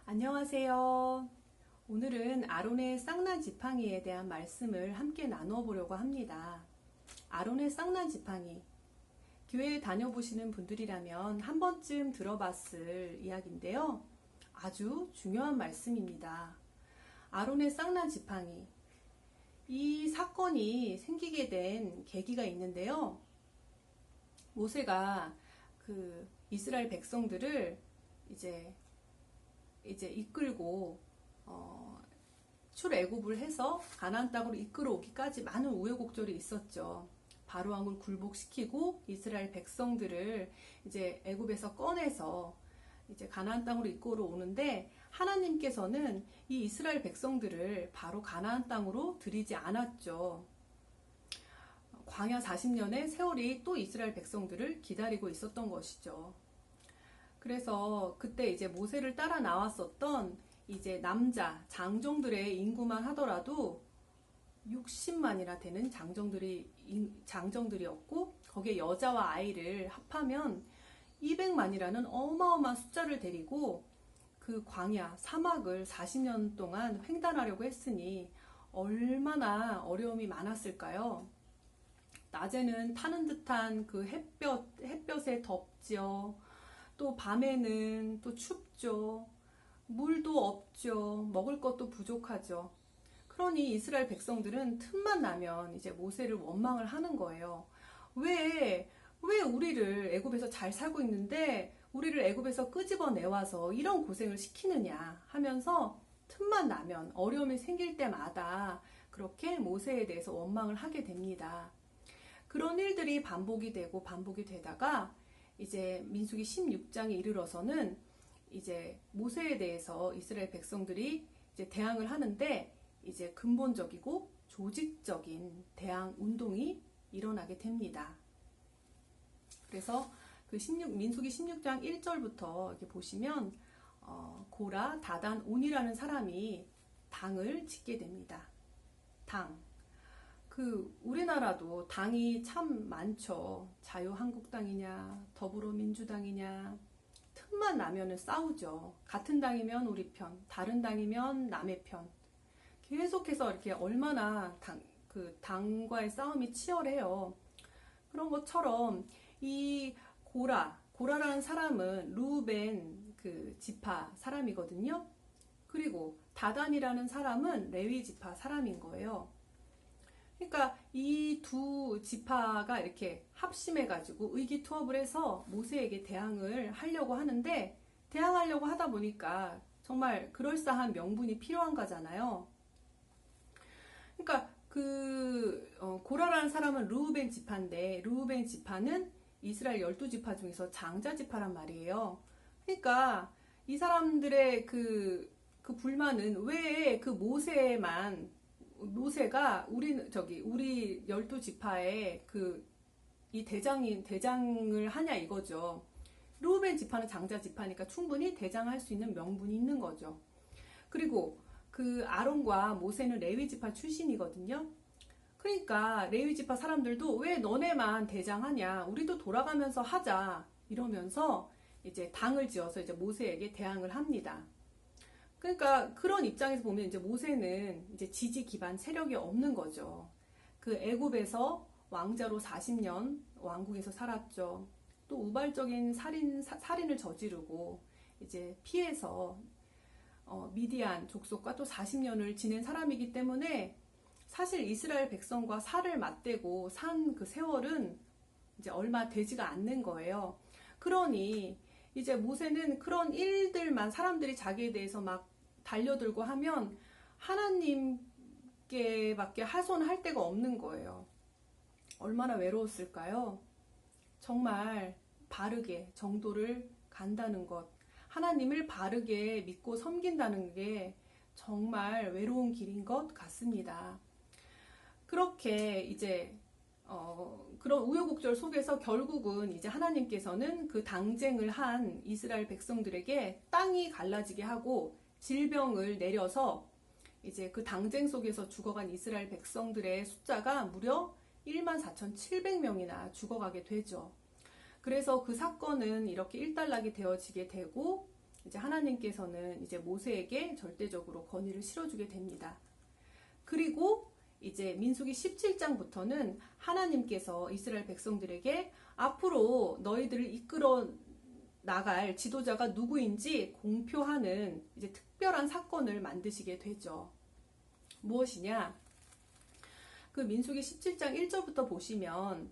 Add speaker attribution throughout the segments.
Speaker 1: 안녕하세요. 오늘은 아론의 쌍난 지팡이에 대한 말씀을 함께 나누어 보려고 합니다. 아론의 쌍난 지팡이. 교회에 다녀보시는 분들이라면 한 번쯤 들어봤을 이야기인데요. 아주 중요한 말씀입니다. 아론의 쌍난 지팡이. 이 사건이 생기게 된 계기가 있는데요. 모세가 그 이스라엘 백성들을 이제 이끌고 출애굽을 해서 가나안 땅으로 이끌어 오기까지 많은 우여곡절이 있었죠. 바로 왕을 굴복시키고 이스라엘 백성들을 이제 애굽에서 꺼내서 이제 가나안 땅으로 이끌어 오는데 하나님께서는 이 이스라엘 백성들을 바로 가나안 땅으로 들이지 않았죠. 광야 40년의 세월이 또 이스라엘 백성들을 기다리고 있었던 것이죠. 그래서 그때 이제 모세를 따라 나왔었던 이제 남자 장정들의 인구만 하더라도 60만이나 되는 장정들이었고 거기에 여자와 아이를 합하면 200만이라는 어마어마한 숫자를 데리고 그 광야 사막을 40년 동안 횡단하려고 했으니 얼마나 어려움이 많았을까요? 낮에는 타는 듯한 그 햇볕에 덥죠. 또 밤에는 또 춥죠. 물도 없죠. 먹을 것도 부족하죠. 그러니 이스라엘 백성들은 틈만 나면 이제 모세를 원망을 하는 거예요. 왜 우리를 애굽에서 잘 살고 있는데 우리를 애굽에서 끄집어 내와서 이런 고생을 시키느냐 하면서 틈만 나면 어려움이 생길 때마다 그렇게 모세에 대해서 원망을 하게 됩니다. 그런 일들이 반복이 되다가 이제 민수기 16장에 이르러서는 이제 모세에 대해서 이스라엘 백성들이 이제 대항을 하는데 이제 근본적이고 조직적인 대항 운동이 일어나게 됩니다. 그래서 그 민수기 16장 1절부터 이렇게 보시면 고라, 다단, 온이라는 사람이 당을 짓게 됩니다. 당. 우리나라도 당이 참 많죠. 자유한국당이냐, 더불어민주당이냐, 틈만 나면은 싸우죠. 같은 당이면 우리 편, 다른 당이면 남의 편. 계속해서 이렇게 얼마나 당과의 싸움이 치열해요. 그런 것처럼 이 고라라는 사람은 루벤 지파 사람이거든요. 그리고 다단이라는 사람은 레위 지파 사람인 거예요. 그러니까 이 두 지파가 이렇게 합심해가지고 의기투합을 해서 모세에게 대항을 하려고 하는데 대항하려고 하다 보니까 정말 그럴싸한 명분이 필요한 거잖아요. 그러니까 고라라는 사람은 르우벤 지파인데 르우벤 지파는 이스라엘 12지파 중에서 장자 지파란 말이에요. 그러니까 이 사람들의 그 불만은 왜 모세가 우리 12지파에 이 대장을 하냐 이거죠. 르우벤 지파는 장자 지파니까 충분히 대장할 수 있는 명분이 있는 거죠. 그리고 아론과 모세는 레위 지파 출신이거든요. 그러니까 레위 지파 사람들도 왜 너네만 대장하냐? 우리도 돌아가면서 하자. 이러면서 이제 당을 지어서 이제 모세에게 대항을 합니다. 그러니까 그런 입장에서 보면 이제 모세는 이제 지지 기반 세력이 없는 거죠. 애굽에서 왕자로 40년 왕궁에서 살았죠. 또 우발적인 살인을 저지르고 이제 피해서 미디안 족속과 또 40년을 지낸 사람이기 때문에 사실 이스라엘 백성과 살을 맞대고 산 그 세월은 이제 얼마 되지가 않는 거예요. 그러니 이제 모세는 그런 일들만 사람들이 자기에 대해서 막 달려들고 하면 하나님께밖에 하소연할 데가 없는 거예요. 얼마나 외로웠을까요? 정말 바르게 정도를 간다는 것, 하나님을 바르게 믿고 섬긴다는 게 정말 외로운 길인 것 같습니다. 그렇게 이제 그런 우여곡절 속에서 결국은 이제 하나님께서는 그 당쟁을 한 이스라엘 백성들에게 땅이 갈라지게 하고 질병을 내려서 이제 그 당쟁 속에서 죽어간 이스라엘 백성들의 숫자가 무려 14,700명이나 죽어가게 되죠. 그래서 그 사건은 이렇게 일단락이 되어지게 되고 이제 하나님께서는 이제 모세에게 절대적으로 권위를 실어주게 됩니다. 그리고 이제 민수기 17장부터는 하나님께서 이스라엘 백성들에게 앞으로 너희들을 이끌어 나갈 지도자가 누구인지 공표하는 이제 특별한 사건을 만드시게 되죠. 무엇이냐? 그 민수기 17장 1절부터 보시면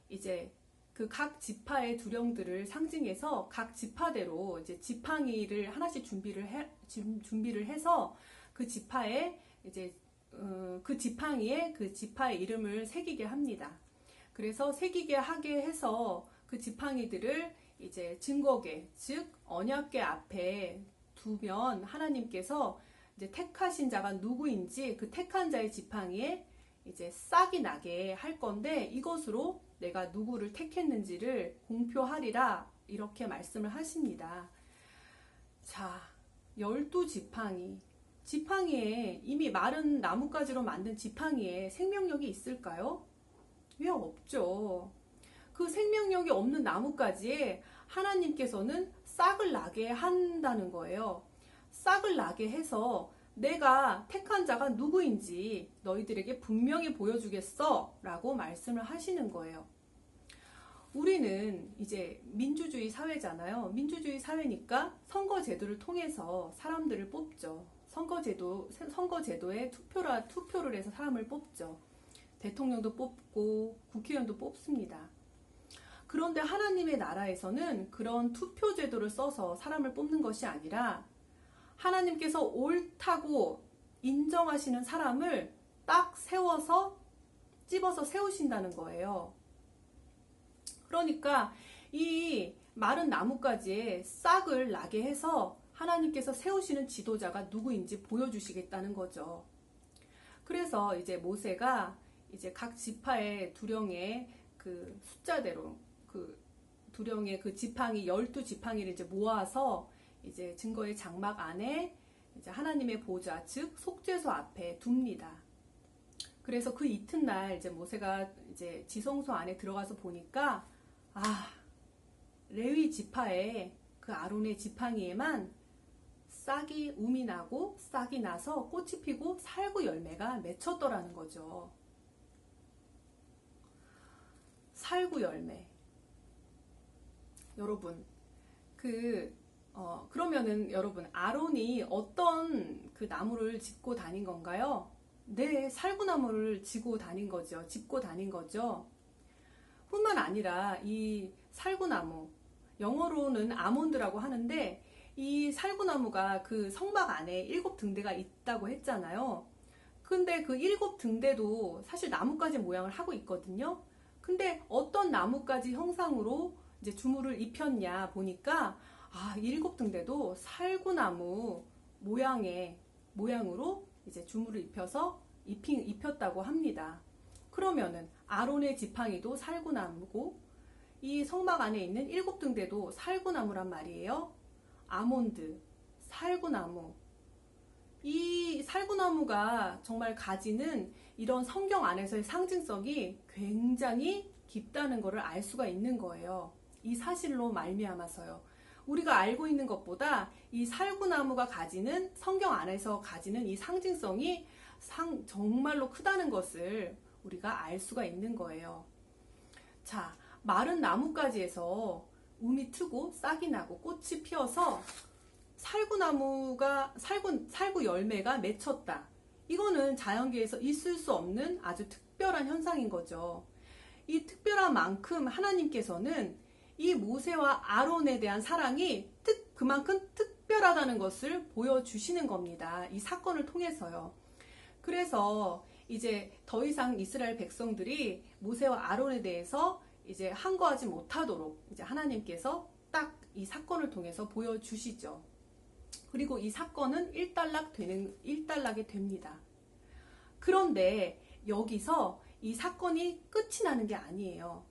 Speaker 1: 이제 그 각 지파의 두령들을 상징해서 각 지파대로 이제 지팡이를 하나씩 준비를 해서 그 지파에 이제 그 지팡이에 그 지파의 이름을 새기게 합니다. 그래서 새기게 하게 해서 그 지팡이들을 이제 증거궤, 즉 언약궤 앞에 두면 하나님께서 이제 택하신 자가 누구인지 그 택한 자의 지팡이에 이제 싹이 나게 할 건데 이것으로 내가 누구를 택했는지를 공표하리라 이렇게 말씀을 하십니다. 자, 12지팡이. 지팡이에 이미 마른 나뭇가지로 만든 지팡이에 생명력이 있을까요? 왜 없죠? 그 생명력이 없는 나뭇가지에 하나님께서는 싹을 나게 한다는 거예요. 싹을 나게 해서 내가 택한 자가 누구인지 너희들에게 분명히 보여주겠어 라고 말씀을 하시는 거예요. 우리는 이제 민주주의 사회잖아요. 민주주의 사회니까 선거제도를 통해서 사람들을 뽑죠. 선거제도에 투표를 해서 사람을 뽑죠. 대통령도 뽑고 국회의원도 뽑습니다. 그런데 하나님의 나라에서는 그런 투표제도를 써서 사람을 뽑는 것이 아니라 하나님께서 옳다고 인정하시는 사람을 딱 세워서 찝어서 세우신다는 거예요. 그러니까 이 마른 나뭇가지에 싹을 나게 해서 하나님께서 세우시는 지도자가 누구인지 보여주시겠다는 거죠. 그래서 이제 모세가 이제 각 지파의 두령의 그 숫자대로 그 두령의 그 지팡이 12지팡이를 이제 모아서 이제 증거의 장막 안에 이제 하나님의 보좌 즉 속죄소 앞에 둡니다. 그래서 그 이튿날 이제 모세가 이제 지성소 안에 들어가서 보니까 레위 지파의 그 아론의 지팡이에만 싹이 움이 나고 싹이 나서 꽃이 피고 살구 열매가 맺혔더라는 거죠. 살구 열매. 여러분, 그러면은 여러분, 아론이 어떤 그 나무를 짚고 다닌 건가요? 네, 살구나무를 짚고 다닌 거죠. 뿐만 아니라 이 살구나무, 영어로는 아몬드라고 하는데 이 살구나무가 그 성막 안에 7등대가 있다고 했잖아요. 근데 그 7등대도 사실 나뭇가지 모양을 하고 있거든요. 근데 어떤 나뭇가지 형상으로 이제 주물을 입혔냐 보니까 7등대도 살구나무 모양으로 이제 주물을 입혔다고 합니다. 그러면은 아론의 지팡이도 살구나무고 이 성막 안에 있는 7등대도 살구나무란 말이에요. 아몬드, 살구나무. 이 살구나무가 정말 가지는 이런 성경 안에서의 상징성이 굉장히 깊다는 것을 알 수가 있는 거예요. 이 사실로 말미암아서요. 우리가 알고 있는 것보다 이 살구나무가 가지는 성경 안에서 가지는 이 상징성이 정말로 크다는 것을 우리가 알 수가 있는 거예요. 자, 마른 나뭇가지에서 움이 트고 싹이 나고 꽃이 피어서 살구 열매가 맺혔다. 이거는 자연계에서 있을 수 없는 아주 특별한 현상인 거죠. 이 특별한 만큼 하나님께서는 이 모세와 아론에 대한 사랑이 그만큼 특별하다는 것을 보여주시는 겁니다. 이 사건을 통해서요. 그래서 이제 더 이상 이스라엘 백성들이 모세와 아론에 대해서 이제 항거하지 못하도록 이제 하나님께서 딱 이 사건을 통해서 보여주시죠. 그리고 이 사건은 일단락이 됩니다. 그런데 여기서 이 사건이 끝이 나는 게 아니에요.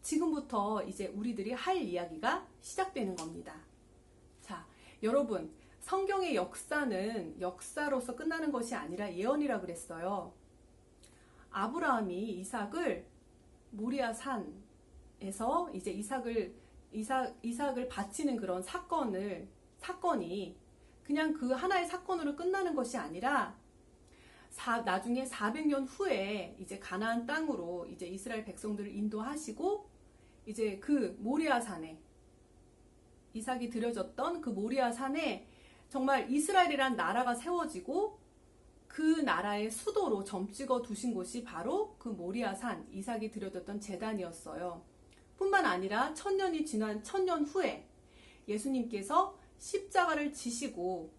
Speaker 1: 지금부터 이제 우리들이 할 이야기가 시작되는 겁니다. 자, 여러분, 성경의 역사는 역사로서 끝나는 것이 아니라 예언이라 그랬어요. 아브라함이 이삭을 모리아 산에서 이제 이삭을 이삭을 바치는 그런 사건이 그냥 그 하나의 사건으로 끝나는 것이 아니라 나중에 400년 후에 이제 가나안 땅으로 이제 이스라엘 백성들을 인도하시고 이제 그 모리아 산에 이삭이 드려졌던 그 모리아 산에 정말 이스라엘이란 나라가 세워지고 그 나라의 수도로 점찍어 두신 곳이 바로 그 모리아 산 이삭이 드려졌던 제단이었어요. 뿐만 아니라 1000년이 지난 1000년 후에 예수님께서 십자가를 지시고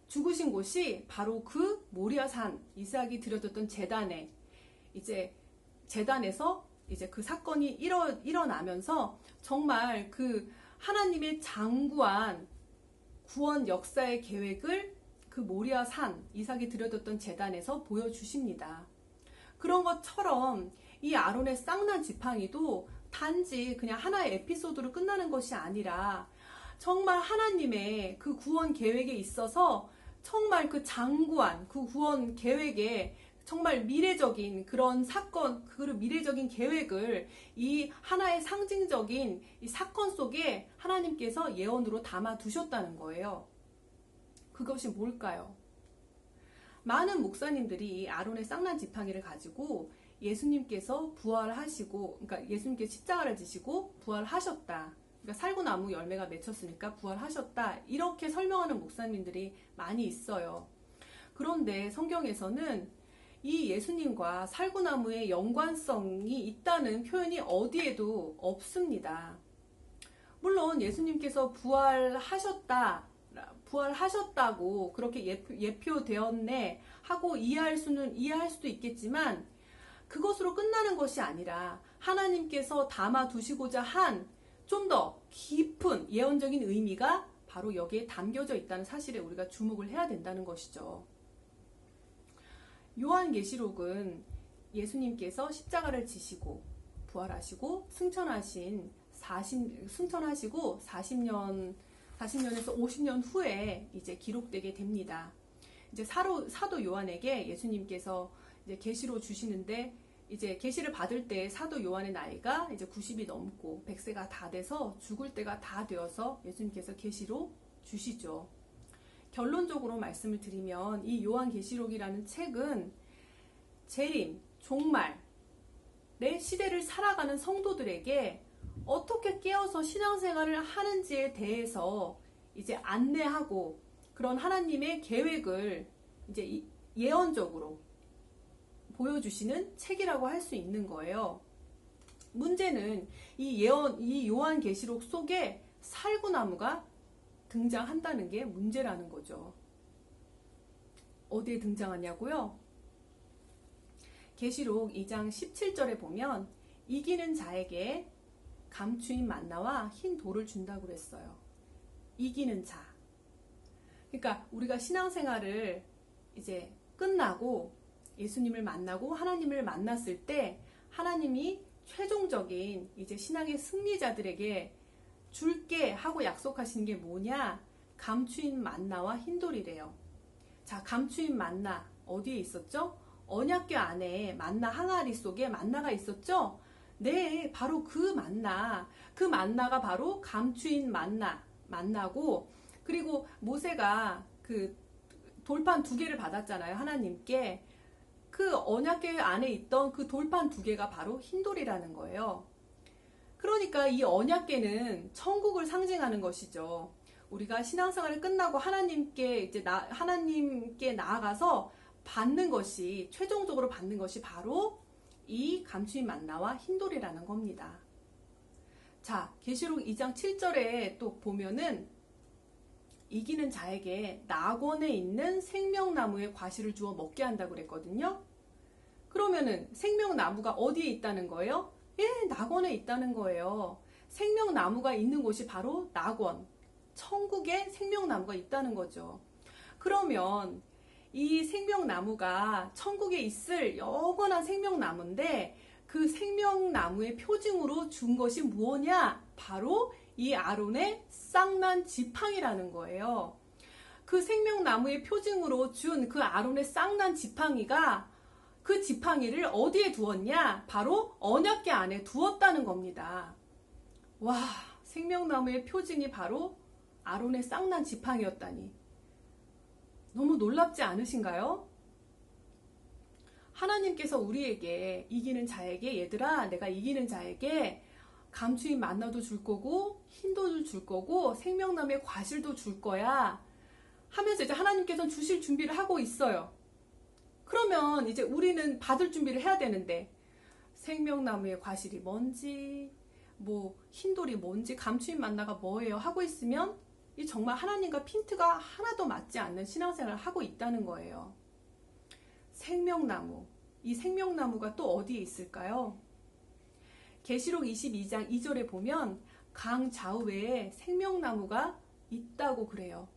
Speaker 1: 죽으신 곳이 바로 그 모리아 산 이삭이 드려졌던 제단에 이제 제단에서 이제 그 사건이 일어나면서 정말 그 하나님의 장구한 구원 역사의 계획을 그 모리아 산 이삭이 드려졌던 제단에서 보여주십니다. 그런 것처럼 이 아론의 쌍난 지팡이도 단지 그냥 하나의 에피소드로 끝나는 것이 아니라 정말 하나님의 그 구원 계획에 있어서 정말 그 장구한 그 구원 계획에 정말 미래적인 그런 사건, 그 미래적인 계획을 이 하나의 상징적인 이 사건 속에 하나님께서 예언으로 담아 두셨다는 거예요. 그것이 뭘까요? 많은 목사님들이 아론의 쌍난 지팡이를 가지고 예수님께서 부활하시고, 그러니까 예수님께서 십자가를 지시고 부활하셨다. 그러니까 살구나무 열매가 맺혔으니까 부활하셨다. 이렇게 설명하는 목사님들이 많이 있어요. 그런데 성경에서는 이 예수님과 살구나무의 연관성이 있다는 표현이 어디에도 없습니다. 물론 예수님께서 부활하셨다고 그렇게 예표되었네 하고 이해할 수도 있겠지만 그것으로 끝나는 것이 아니라 하나님께서 담아 두시고자 한 좀 더 깊은 예언적인 의미가 바로 여기에 담겨져 있다는 사실에 우리가 주목을 해야 된다는 것이죠. 요한계시록은 예수님께서 십자가를 지시고 부활하시고 승천하시고 40년에서 50년 후에 이제 기록되게 됩니다. 이제 사도 요한에게 예수님께서 이제 계시로 주시는데 이제 계시를 받을 때 사도 요한의 나이가 이제 90이 넘고 100세가 다 돼서 죽을 때가 다 되어서 예수님께서 계시로 주시죠. 결론적으로 말씀을 드리면 이 요한계시록이라는 책은 재림, 종말의 시대를 살아가는 성도들에게 어떻게 깨어서 신앙생활을 하는지에 대해서 이제 안내하고 그런 하나님의 계획을 이제 예언적으로 보여주시는 책이라고 할 수 있는 거예요. 문제는 이 요한계시록 속에 살구나무가 등장한다는 게 문제라는 거죠. 어디에 등장하냐고요? 계시록 2장 17절에 보면 이기는 자에게 감추인 만나와 흰 돌을 준다고 그랬어요. 이기는 자. 그러니까 우리가 신앙생활을 이제 끝나고 예수님을 만나고 하나님을 만났을 때 하나님이 최종적인 이제 신앙의 승리자들에게 줄게 하고 약속하신 게 뭐냐? 감추인 만나와 흰돌이래요. 자, 감추인 만나 어디에 있었죠? 언약궤 안에 만나 항아리 속에 만나가 있었죠? 네, 바로 그 만나가 바로 감추인 만나고, 그리고 모세가 그 돌판 2개를 받았잖아요, 하나님께. 그 언약궤 안에 있던 그 돌판 2개가 바로 흰돌이라는 거예요. 그러니까 이 언약궤는 천국을 상징하는 것이죠. 우리가 신앙생활을 끝나고 하나님께 나아가서 받는 것이, 최종적으로 받는 것이 바로 이 감추인 만나와 흰돌이라는 겁니다. 자, 계시록 2장 7절에 또 보면은 이기는 자에게 낙원에 있는 생명나무의 과실을 주어 먹게 한다고 그랬거든요. 그러면은 생명나무가 어디에 있다는 거예요? 예, 낙원에 있다는 거예요. 생명나무가 있는 곳이 바로 낙원, 천국에 생명나무가 있다는 거죠. 그러면 이 생명나무가 천국에 있을 영원한 생명나무인데 그 생명나무의 표징으로 준 것이 무엇이냐? 바로 이 아론의 쌍난 지팡이라는 거예요. 그 생명나무의 표징으로 준 그 아론의 쌍난 지팡이가 그 지팡이를 어디에 두었냐? 바로 언약궤 안에 두었다는 겁니다. 와, 생명나무의 표징이 바로 아론의 쌍난 지팡이였다니. 너무 놀랍지 않으신가요? 하나님께서 우리에게 이기는 자에게, 얘들아, 내가 이기는 자에게 감추인 만나도 줄 거고 흰돌도 줄 거고 생명나무의 과실도 줄 거야 하면서 이제 하나님께서는 주실 준비를 하고 있어요. 그러면 이제 우리는 받을 준비를 해야 되는데, 생명나무의 과실이 뭔지, 뭐 흰돌이 뭔지, 감추인 만나가 뭐예요 하고 있으면 이 정말 하나님과 핀트가 하나도 맞지 않는 신앙생활을 하고 있다는 거예요. 생명나무, 이 생명나무가 또 어디에 있을까요? 계시록 22장 2절에 보면 강 좌우에 생명나무가 있다고 그래요.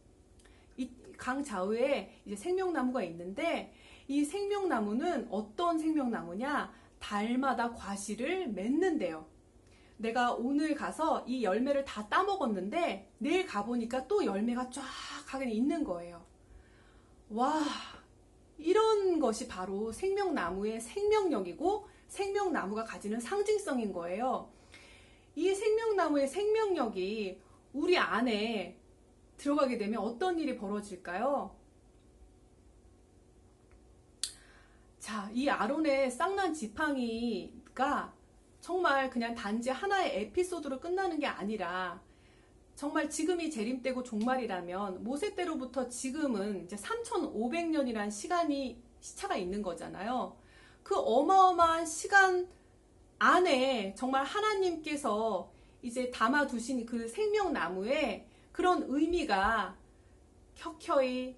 Speaker 1: 이 강 좌우에 이제 생명나무가 있는데, 이 생명나무는 어떤 생명나무냐? 달마다 과실을 맺는데요. 내가 오늘 가서 이 열매를 다 따먹었는데 내일 가보니까 또 열매가 쫙 하게 있는 거예요. 와, 이런 것이 바로 생명나무의 생명력이고 생명나무가 가지는 상징성인 거예요. 이 생명나무의 생명력이 우리 안에 들어가게 되면 어떤 일이 벌어질까요? 자, 이 아론의 쌍난 지팡이가 정말 그냥 단지 하나의 에피소드로 끝나는 게 아니라, 정말 지금이 재림때고 종말이라면 모세 때로부터 지금은 이제 3500년이란 시차가 있는 거잖아요. 그 어마어마한 시간 안에 정말 하나님께서 이제 담아두신 그 생명나무에 그런 의미가 켜켜이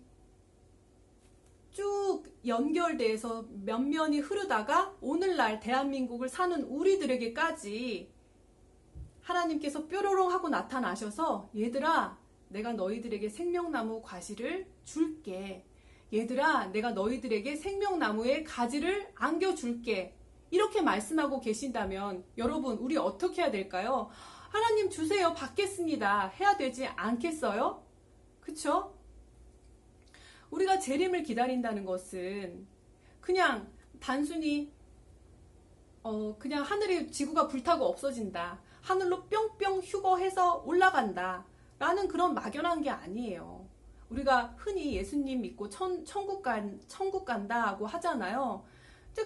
Speaker 1: 쭉 연결돼서 면면이 흐르다가 오늘날 대한민국을 사는 우리들에게까지 하나님께서 뾰로롱 하고 나타나셔서, 얘들아, 내가 너희들에게 생명나무 과실을 줄게. 얘들아, 내가 너희들에게 생명나무의 가지를 안겨줄게. 이렇게 말씀하고 계신다면 여러분, 우리 어떻게 해야 될까요? 하나님 주세요, 받겠습니다 해야 되지 않겠어요? 그쵸? 우리가 재림을 기다린다는 것은 그냥 단순히 그냥 하늘에 지구가 불타고 없어진다, 하늘로 뿅뿅 휴거해서 올라간다 라는 그런 막연한 게 아니에요. 우리가 흔히 예수님 믿고 천국 간다 하고 하잖아요.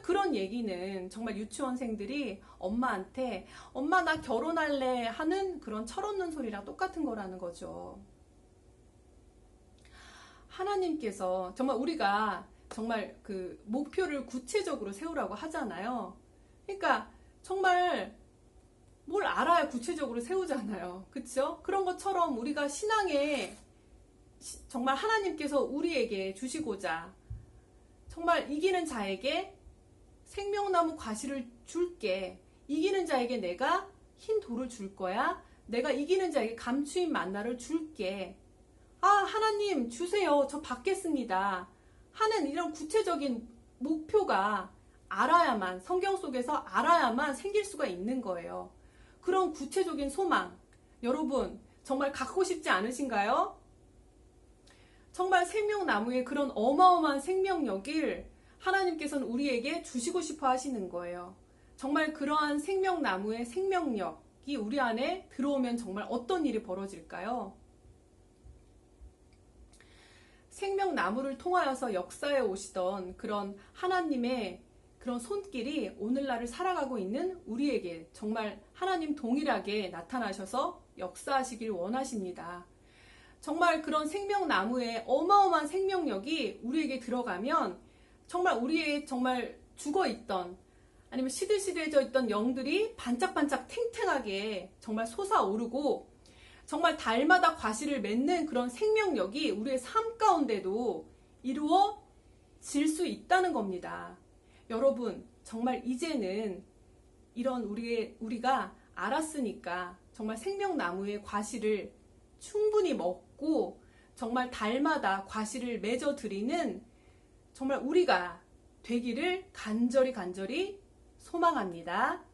Speaker 1: 그런 얘기는 정말 유치원생들이 엄마한테 엄마 나 결혼할래 하는 그런 철없는 소리랑 똑같은 거라는 거죠. 하나님께서 정말 우리가 정말 그 목표를 구체적으로 세우라고 하잖아요. 그러니까 정말 뭘 알아야 구체적으로 세우잖아요. 그쵸? 그런 것처럼 우리가 신앙에 정말 하나님께서 우리에게 주시고자 정말 이기는 자에게 생명나무 과실을 줄게. 이기는 자에게 내가 흰 돌을 줄 거야. 내가 이기는 자에게 감추인 만나를 줄게. 아, 하나님 주세요. 저 받겠습니다 하는 이런 구체적인 목표가 알아야만, 성경 속에서 알아야만 생길 수가 있는 거예요. 그런 구체적인 소망, 여러분 정말 갖고 싶지 않으신가요? 정말 생명나무의 그런 어마어마한 생명력을 하나님께서는 우리에게 주시고 싶어 하시는 거예요. 정말 그러한 생명나무의 생명력이 우리 안에 들어오면 정말 어떤 일이 벌어질까요? 생명나무를 통하여서 역사에 오시던 그런 하나님의 그런 손길이 오늘날을 살아가고 있는 우리에게 정말 하나님 동일하게 나타나셔서 역사하시길 원하십니다. 정말 그런 생명나무의 어마어마한 생명력이 우리에게 들어가면 정말 우리의 정말 죽어있던 아니면 시들시들해져 있던 영들이 반짝반짝 탱탱하게 정말 솟아오르고 정말 달마다 과실을 맺는 그런 생명력이 우리의 삶 가운데도 이루어질 수 있다는 겁니다. 여러분 정말 이제는 이런 우리가 알았으니까 정말 생명나무의 과실을 충분히 먹고 정말 달마다 과실을 맺어드리는 정말 우리가 되기를 간절히 소망합니다.